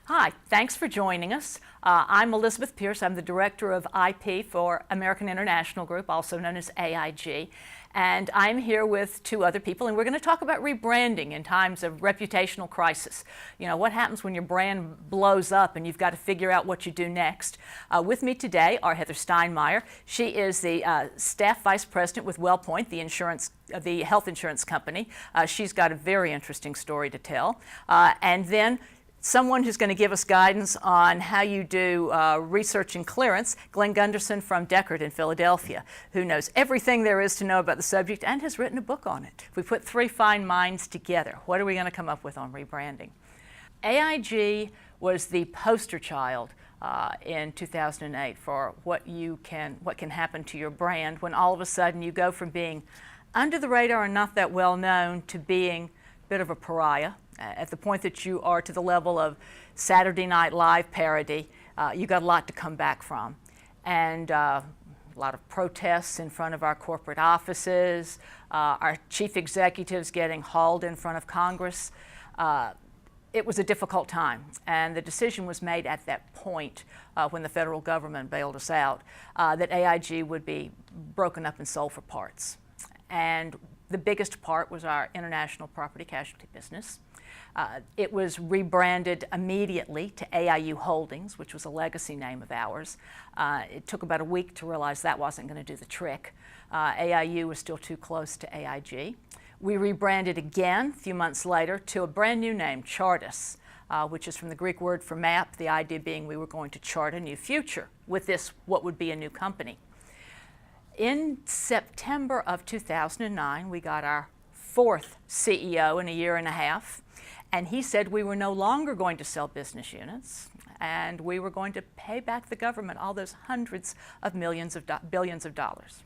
Hi, thanks for joining us. I'm Elizabeth Pierce. I'm the Director of IP for American International Group, also known as AIG. And I'm here with two other people, and we're going to talk about rebranding in times of reputational crisis. You know, what happens when your brand blows up and you've got to figure out what you do next. With me today are Heather Steinmeier. She is the Staff Vice President with WellPoint, the health insurance company. She's got a very interesting story to tell. And then someone who's going to give us guidance on how you do research and clearance, Glenn Gunderson from Deckard in Philadelphia, who knows everything there is to know about the subject and has written a book on it. If we put three fine minds together, what are we going to come up with on rebranding? AIG was the poster child in 2008 for what can happen to your brand when all of a sudden you go from being under the radar and not that well known to being a bit of a pariah. At the point that you are to the level of Saturday Night Live parody, you got a lot to come back from. And a lot of protests in front of our corporate offices, our chief executives getting hauled in front of Congress. It was a difficult time, and the decision was made at that point when the federal government bailed us out that AIG would be broken up and sold for parts. And the biggest part was our international property casualty business. It was rebranded immediately to AIU Holdings, which was a legacy name of ours. It took about a week to realize that wasn't going to do the trick. AIU was still too close to AIG. We rebranded again a few months later to a brand new name, Chartis, which is from the Greek word for map, the idea being we were going to chart a new future with this, what would be a new company. In September of 2009, we got our fourth CEO in a year and a half. And he said we were no longer going to sell business units, and we were going to pay back the government all those hundreds of billions of dollars.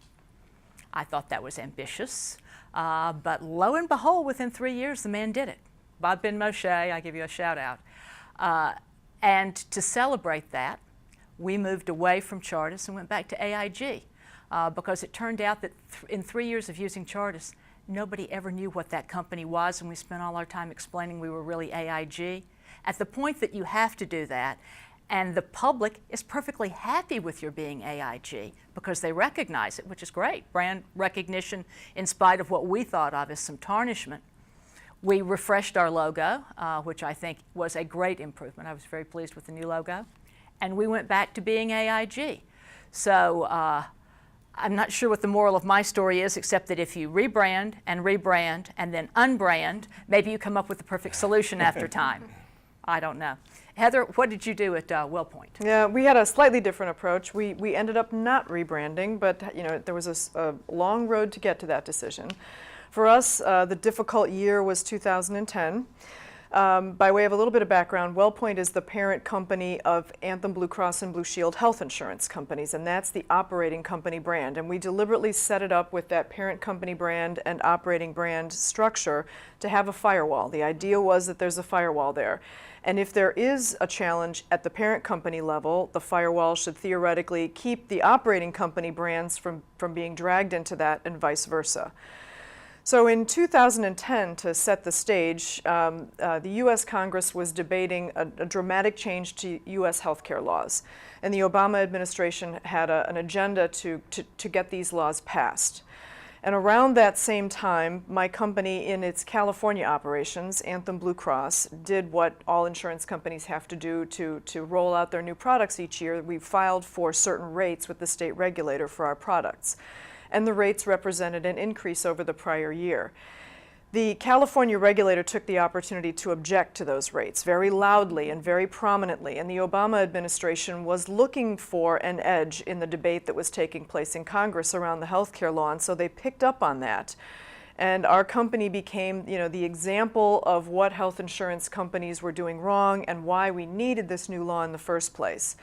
I thought that was ambitious, but lo and behold, within 3 years, the man did it. Bob Ben Moshe, I give you a shout out. And to celebrate that, we moved away from Chartis and went back to AIG, because it turned out that in 3 years of using Chartis, nobody ever knew what that company was, and we spent all our time explaining we were really AIG. At the point that you have to do that, and the public is perfectly happy with your being AIG because they recognize it, which is great. Brand recognition in spite of what we thought of as some tarnishment. We refreshed our logo, which I think was a great improvement. I was very pleased with the new logo. And we went back to being AIG. So I'm not sure what the moral of my story is, except that if you rebrand and then unbrand, maybe you come up with the perfect solution after time. I don't know. Heather, what did you do at WellPoint? Yeah, we had a slightly different approach. We ended up not rebranding, but there was a long road to get to that decision. For us, the difficult year was 2010. By way of a little bit of background, WellPoint is the parent company of Anthem Blue Cross and Blue Shield health insurance companies, and that's the operating company brand. And we deliberately set it up with that parent company brand and operating brand structure to have a firewall. The idea was that there's a firewall there. And if there is a challenge at the parent company level, the firewall should theoretically keep the operating company brands from being dragged into that, and vice versa. So in 2010, to set the stage, the U.S. Congress was debating a dramatic change to U.S. healthcare laws. And the Obama administration had an agenda to get these laws passed. And around that same time, my company in its California operations, Anthem Blue Cross, did what all insurance companies have to do to roll out their new products each year. We filed for certain rates with the state regulator for our products. And the rates represented an increase over the prior year. The California regulator took the opportunity to object to those rates very loudly and very prominently, and the Obama administration was looking for an edge in the debate that was taking place in Congress around the healthcare law, and so they picked up on that. And our company became, the example of what health insurance companies were doing wrong and why we needed this new law in the first place.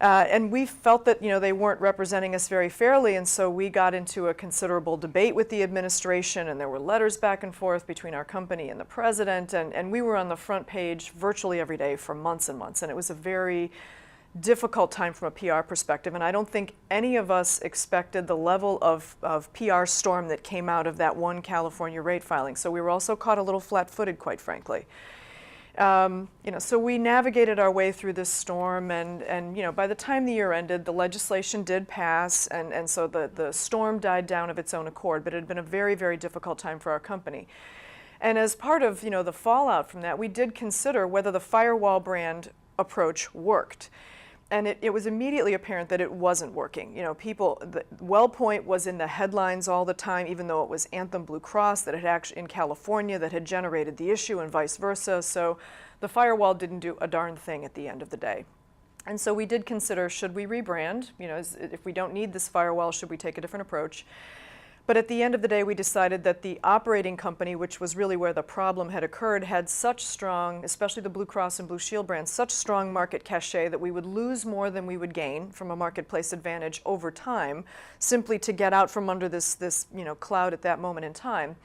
And we felt that they weren't representing us very fairly, and so we got into a considerable debate with the administration, and there were letters back and forth between our company and the president, and we were on the front page virtually every day for months and months, and it was a very difficult time from a PR perspective, and I don't think any of us expected the level of PR storm that came out of that one California rate filing. So we were also caught a little flat-footed, quite frankly. So we navigated our way through this storm, and by the time the year ended, the legislation did pass, and so the storm died down of its own accord, but it had been a very, very difficult time for our company. And as part of, the fallout from that, we did consider whether the firewall brand approach worked. And it was immediately apparent that it wasn't working. WellPoint was in the headlines all the time, even though it was Anthem Blue Cross that had actually in California that had generated the issue, and vice versa. So the firewall didn't do a darn thing at the end of the day. And so we did consider, should we rebrand? If we don't need this firewall, should we take a different approach? But at the end of the day, we decided that the operating company, which was really where the problem had occurred, had such strong, especially the Blue Cross and Blue Shield brands, such strong market cachet that we would lose more than we would gain from a marketplace advantage over time, simply to get out from under this cloud at that moment in time.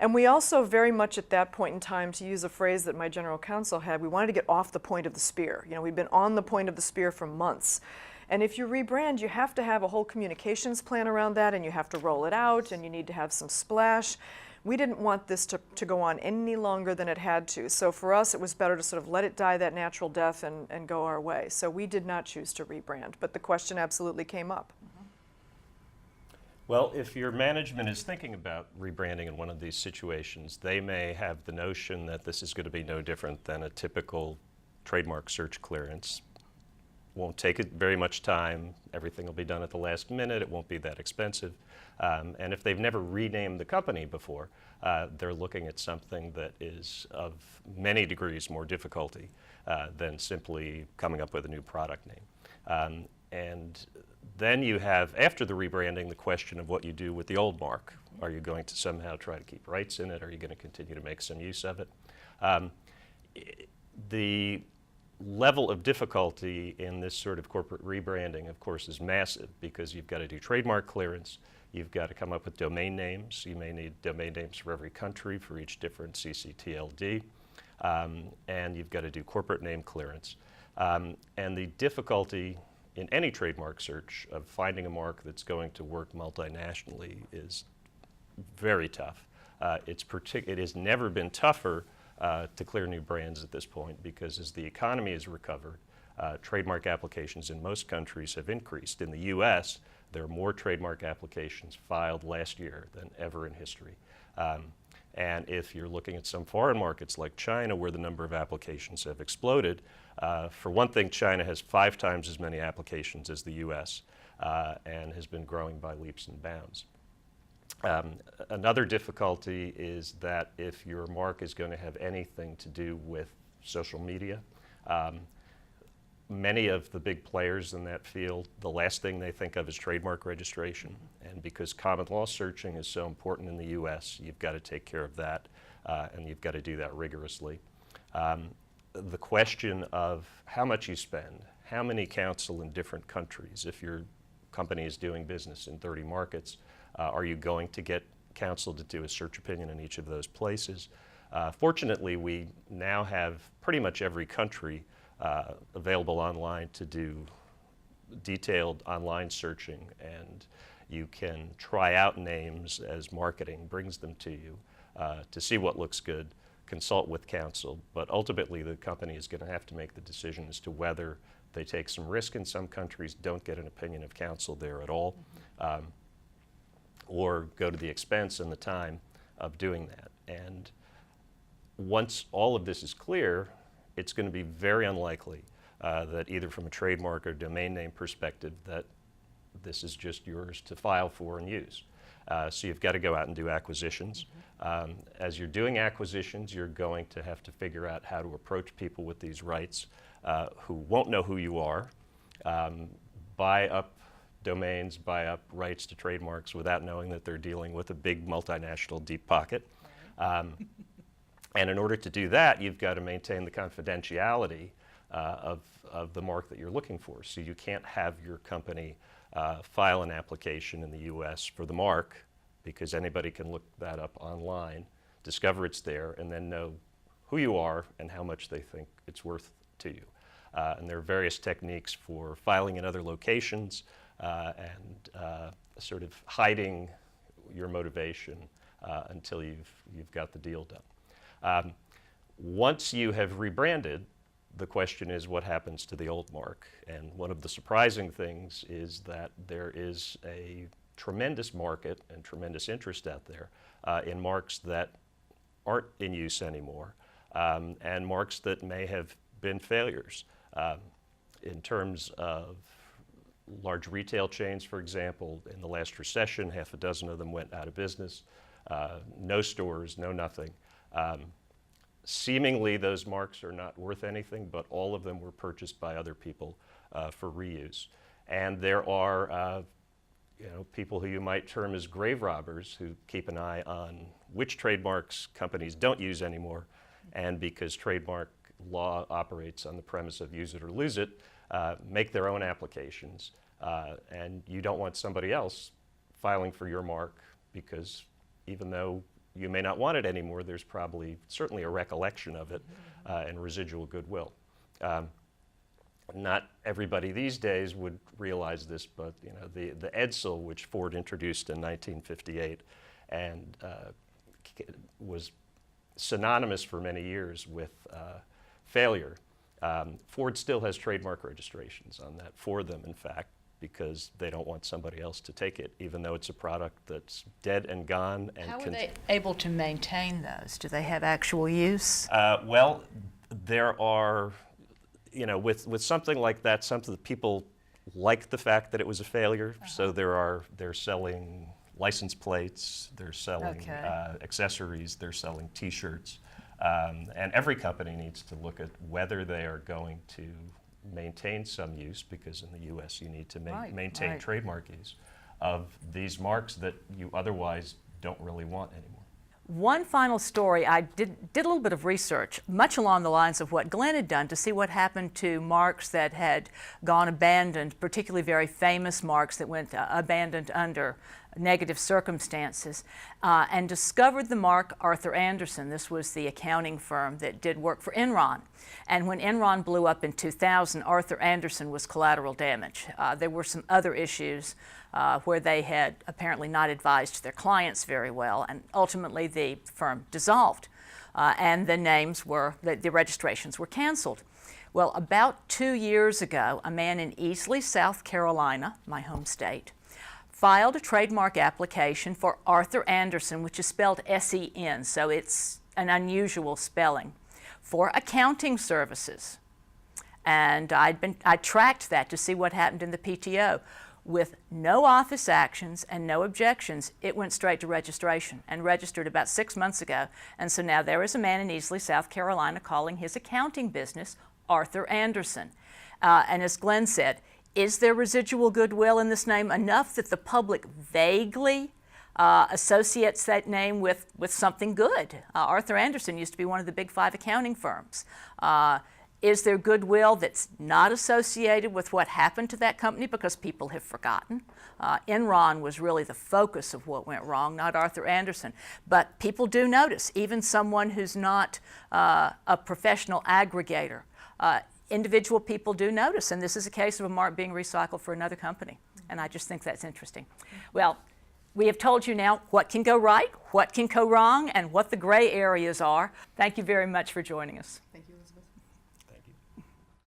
And we also very much at that point in time, to use a phrase that my general counsel had, we wanted to get off the point of the spear. We'd been on the point of the spear for months. And if you rebrand, you have to have a whole communications plan around that, and you have to roll it out, and you need to have some splash. We didn't want this to go on any longer than it had to. So for us, it was better to sort of let it die that natural death and go our way. So we did not choose to rebrand, but the question absolutely came up. Well, if your management is thinking about rebranding in one of these situations, they may have the notion that this is going to be no different than a typical trademark search clearance. Won't take it very much time. Everything will be done at the last minute. It won't be that expensive. And if they've never renamed the company before, they're looking at something that is of many degrees more difficulty than simply coming up with a new product name. And then you have, after the rebranding, the question of what you do with the old mark. Are you going to somehow try to keep rights in it? Are you going to continue to make some use of it? The level of difficulty in this sort of corporate rebranding, of course, is massive, because you've got to do trademark clearance, you've got to come up with domain names. You may need domain names for every country, for each different CCTLD, and you've got to do corporate name clearance. And the difficulty in any trademark search of finding a mark that's going to work multinationally is very tough. It has never been tougher to clear new brands at this point, because as the economy has recovered, trademark applications in most countries have increased. In the US, there are more trademark applications filed last year than ever in history. And if you're looking at some foreign markets like China, where the number of applications have exploded, for one thing, China has 5 times as many applications as the US and has been growing by leaps and bounds. Another difficulty is that if your mark is going to have anything to do with social media, many of the big players in that field, the last thing they think of is trademark registration. And because common law searching is so important in the US, you've got to take care of that, and you've got to do that rigorously. The question of how much you spend, how many counsel in different countries, if your company is doing business in 30 markets, are you going to get counsel to do a search opinion in each of those places? Fortunately, we now have pretty much every country available online to do detailed online searching, and you can try out names as marketing brings them to you to see what looks good, consult with counsel, but ultimately the company is going to have to make the decision as to whether they take some risk in some countries, don't get an opinion of counsel there at all, or go to the expense and the time of doing that. And once all of this is clear, it's going to be very unlikely that either from a trademark or domain name perspective that this is just yours to file for and use. So you've got to go out and do acquisitions. As you're doing acquisitions, you're going to have to figure out how to approach people with these rights who won't know who you are, buy up domains, buy up rights to trademarks without knowing that they're dealing with a big multinational deep pocket. And in order to do that, you've got to maintain the confidentiality of the mark that you're looking for. So you can't have your company file an application in the US for the mark, because anybody can look that up online, discover it's there, and then know who you are and how much they think it's worth to you. And there are various techniques for filing in other locations and sort of hiding your motivation until you've got the deal done. Once you have rebranded, the question is what happens to the old mark? And one of the surprising things is that there is a tremendous market and tremendous interest out there in marks that aren't in use anymore, and marks that may have been failures. In terms of large retail chains, for example, in the last recession, half a dozen of them went out of business. No stores, no nothing. Seemingly those marks are not worth anything, but all of them were purchased by other people for reuse. And there are people who you might term as grave robbers who keep an eye on which trademarks companies don't use anymore, and because trademark law operates on the premise of use it or lose it, make their own applications. And you don't want somebody else filing for your mark, because even though you may not want it anymore, there's probably certainly a recollection of it and residual goodwill. Not everybody these days would realize this, but the Edsel, which Ford introduced in 1958 and was synonymous for many years with failure. Ford still has trademark registrations on that for them, in fact, because they don't want somebody else to take it, even though it's a product that's dead and gone. And how are they able to maintain those? Do they have actual use? Well, there are, with something like that, something that people like the fact that it was a failure. So they're selling license plates, they're selling accessories, they're selling T-shirts. And every company needs to look at whether they are going to maintain some use, because in the U.S. you need to maintain trademark use of these marks that you otherwise don't really want anymore. One final story, I did a little bit of research, much along the lines of what Glenn had done, to see what happened to marks that had gone abandoned, particularly very famous marks that went abandoned under negative circumstances, and discovered the mark Arthur Andersen. This was the accounting firm that did work for Enron. And when Enron blew up in 2000, Arthur Andersen was collateral damage. There were some other issues where they had apparently not advised their clients very well, and ultimately the firm dissolved. And the names were, the registrations were canceled. Well, about 2 years ago, a man in Easley, South Carolina, my home state, filed a trademark application for Arthur Andersen, which is spelled S-E-N, so it's an unusual spelling, for accounting services. And I tracked that to see what happened in the PTO. With no office actions and no objections, it went straight to registration and registered about 6 months ago. And so now there is a man in Easley, South Carolina, calling his accounting business Arthur Andersen. And as Glenn said, is there residual goodwill in this name enough that the public vaguely associates that name with something good? Arthur Andersen used to be one of the big 5 accounting firms. Is there goodwill that's not associated with what happened to that company because people have forgotten? Enron was really the focus of what went wrong, not Arthur Andersen. But people do notice, even someone who's not a professional aggregator. Individual people do notice, and this is a case of a mark being recycled for another company. And I just think that's interesting. Well, we have told you now what can go right, what can go wrong, and what the gray areas are. Thank you very much for joining us. Thank you.